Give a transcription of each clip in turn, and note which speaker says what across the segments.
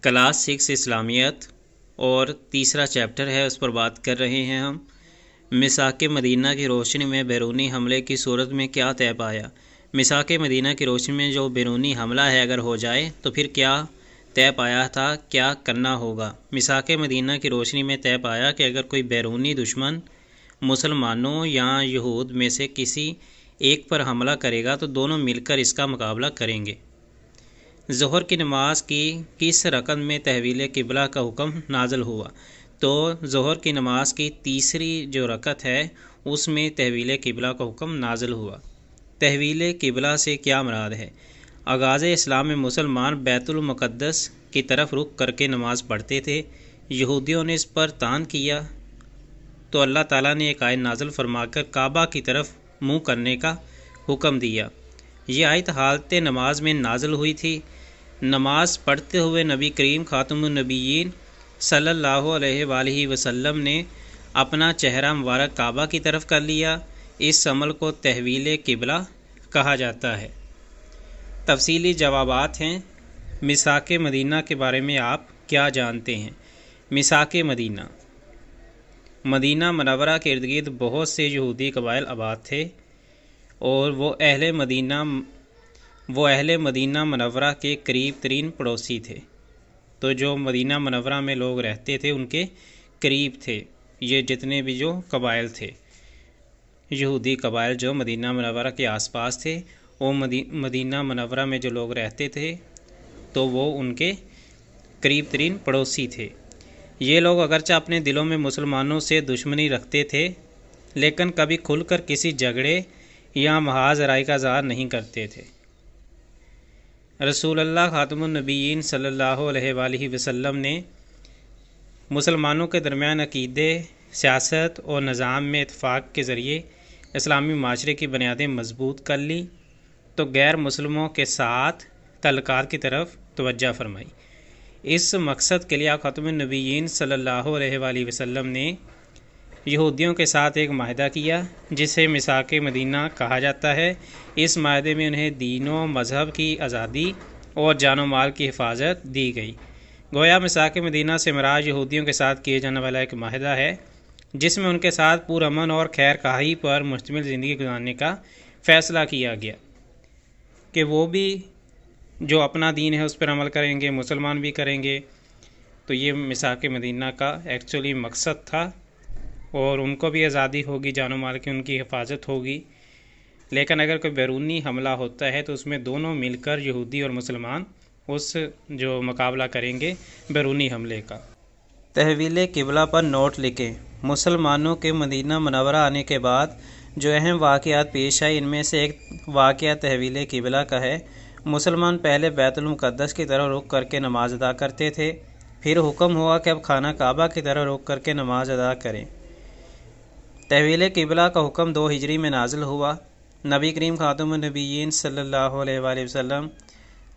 Speaker 1: Class 6 اسلامیت اور تیسرا chapter ہے، اس پر بات کر رہے ہیں ہم۔ میثاق مدینہ کی روشنی میں بیرونی حملے کی صورت میں کیا طے پایا؟ میثاق مدینہ کی روشنی میں جو بیرونی حملہ ہے اگر ہو جائے تو پھر کیا طے پایا تھا، کیا کرنا ہوگا؟ میثاق مدینہ کی روشنی میں طے پایا کہ اگر کوئی بیرونی دشمن مسلمانوں یا یہود میں سے کسی ایک پر حملہ کرے گا تو دونوں مل کر اس کا مقابلہ کریں گے۔ ظہر کی نماز کی کس رکعت میں تحویل قبلہ کا حکم نازل ہوا؟ تو ظہر کی نماز کی تیسری جو رکعت ہے اس میں تحویل قبلہ کا حکم نازل ہوا۔ تحویل قبلہ سے کیا مراد ہے؟ آغاز اسلام میں مسلمان بیت المقدس کی طرف رخ کر کے نماز پڑھتے تھے۔ یہودیوں نے اس پر طعن کیا تو اللہ تعالیٰ نے ایک آیت نازل فرما کر کعبہ کی طرف منہ کرنے کا حکم دیا۔ یہ آیت حالت نماز میں نازل ہوئی تھی۔ نماز پڑھتے ہوئے نبی کریم خاتم النبیین صلی اللہ علیہ وآلہ وسلم نے اپنا چہرہ مبارک کعبہ کی طرف کر لیا۔ اس عمل کو تحویل قبلہ کہا جاتا ہے۔ تفصیلی جوابات ہیں۔ میثاق مدینہ کے بارے میں آپ کیا جانتے ہیں؟ میثاق مدینہ مدینہ منورہ کے ارد گرد بہت سے یہودی قبائل آباد تھے اور وہ اہل مدینہ منورہ کے قریب ترین پڑوسی تھے۔ تو جو مدینہ منورہ میں لوگ رہتے تھے ان کے قریب تھے یہ جتنے بھی جو قبائل تھے، یہودی قبائل جو مدینہ منورہ کے آس پاس تھے، وہ مدینہ منورہ میں جو لوگ رہتے تھے تو وہ ان کے قریب ترین پڑوسی تھے۔ یہ لوگ اگرچہ اپنے دلوں میں مسلمانوں سے دشمنی رکھتے تھے لیکن کبھی کھل کر کسی جھگڑے یا محاذ رائی کا اظہار نہیں کرتے تھے۔ رسول اللہ خاتم النبیین صلی اللہ علیہ وآلہ وسلم نے مسلمانوں کے درمیان عقیدے، سیاست اور نظام میں اتفاق کے ذریعے اسلامی معاشرے کی بنیادیں مضبوط کر لی تو غیر مسلموں کے ساتھ تعلقات کی طرف توجہ فرمائی۔ اس مقصد کے لیے خاتم النبیین صلی اللہ علیہ وآلہ وسلم نے یہودیوں کے ساتھ ایک معاہدہ کیا جسے میثاق مدینہ کہا جاتا ہے۔ اس معاہدے میں انہیں دین و مذہب کی آزادی اور جان و مال کی حفاظت دی گئی۔ گویا میثاق مدینہ سے مراد یہودیوں کے ساتھ کیے جانے والا ایک معاہدہ ہے جس میں ان کے ساتھ پرامن اور خیر خواہی پر مشتمل زندگی گزارنے کا فیصلہ کیا گیا کہ وہ بھی جو اپنا دین ہے اس پر عمل کریں گے، مسلمان بھی کریں گے۔ تو یہ میثاق مدینہ کا ایکچولی مقصد تھا اور ان کو بھی آزادی ہوگی، جان و مال کی ان کی حفاظت ہوگی۔ لیکن اگر کوئی بیرونی حملہ ہوتا ہے تو اس میں دونوں مل کر یہودی اور مسلمان اس جو مقابلہ کریں گے بیرونی حملے کا۔ تحویل قبلہ پر نوٹ لکھیں۔ مسلمانوں کے مدینہ منورہ آنے کے بعد جو اہم واقعات پیش آئے ان میں سے ایک واقعہ تحویل قبلہ کا ہے۔ مسلمان پہلے بیت المقدس کی طرف رخ کر کے نماز ادا کرتے تھے، پھر حکم ہوا کہ اب خانہ کعبہ کی طرف رخ کر کے نماز ادا کریں۔ تحویل قبلہ کا حکم 2 ہجری میں نازل ہوا۔ نبی کریم خاتم النبیین صلی اللہ علیہ وآلہ وسلم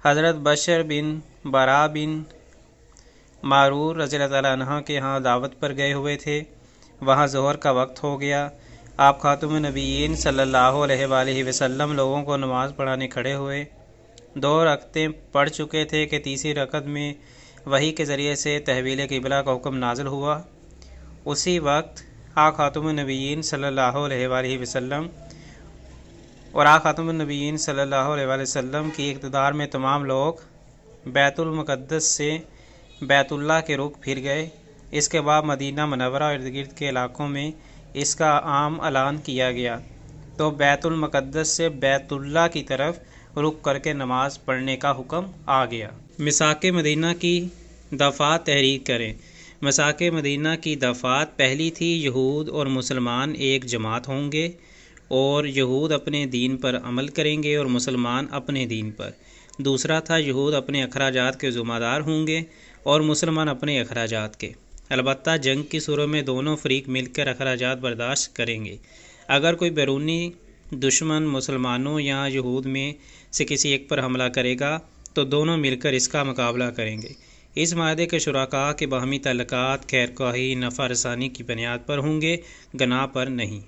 Speaker 1: حضرت بشر بن برا بن معرور رضی اللہ تعالیٰ عنہ کے ہاں دعوت پر گئے ہوئے تھے۔ وہاں ظہر کا وقت ہو گیا۔ آپ خاتم النبیین صلی اللہ علیہ وآلہ وسلم لوگوں کو نماز پڑھانے کھڑے ہوئے۔ 2 رکعتیں پڑھ چکے تھے کہ تیسری رکعت میں وحی کے ذریعے سے تحویل قبلہ کا حکم نازل ہوا۔ اسی وقت خاتم النبیین صلی اللہ علیہ وآلہ وسلم اور خاتم النبیین صلی اللہ علیہ وآلہ وسلم کی اقتدار میں تمام لوگ بیت المقدس سے بیت اللہ کے رخ پھر گئے۔ اس کے بعد مدینہ منورہ اور ارد گرد کے علاقوں میں اس کا عام اعلان کیا گیا تو بیت المقدس سے بیت اللہ کی طرف رخ کر کے نماز پڑھنے کا حکم آ گیا۔ میثاق مدینہ کی دفعات تحریر کریں۔ میثاق مدینہ کی دفعات پہلی تھی یہود اور مسلمان ایک جماعت ہوں گے اور یہود اپنے دین پر عمل کریں گے اور مسلمان اپنے دین پر۔ دوسرا تھا یہود اپنے اخراجات کے ذمہ دار ہوں گے اور مسلمان اپنے اخراجات کے۔ البتہ جنگ کی صورت میں دونوں فریق مل کر اخراجات برداشت کریں گے۔ اگر کوئی بیرونی دشمن مسلمانوں یا یہود میں سے کسی ایک پر حملہ کرے گا تو دونوں مل کر اس کا مقابلہ کریں گے۔ اس معاہدے کے شرکاء کے باہمی تعلقات خیر خواہی، نفع رسانی کی بنیاد پر ہوں گے، گناہ پر نہیں۔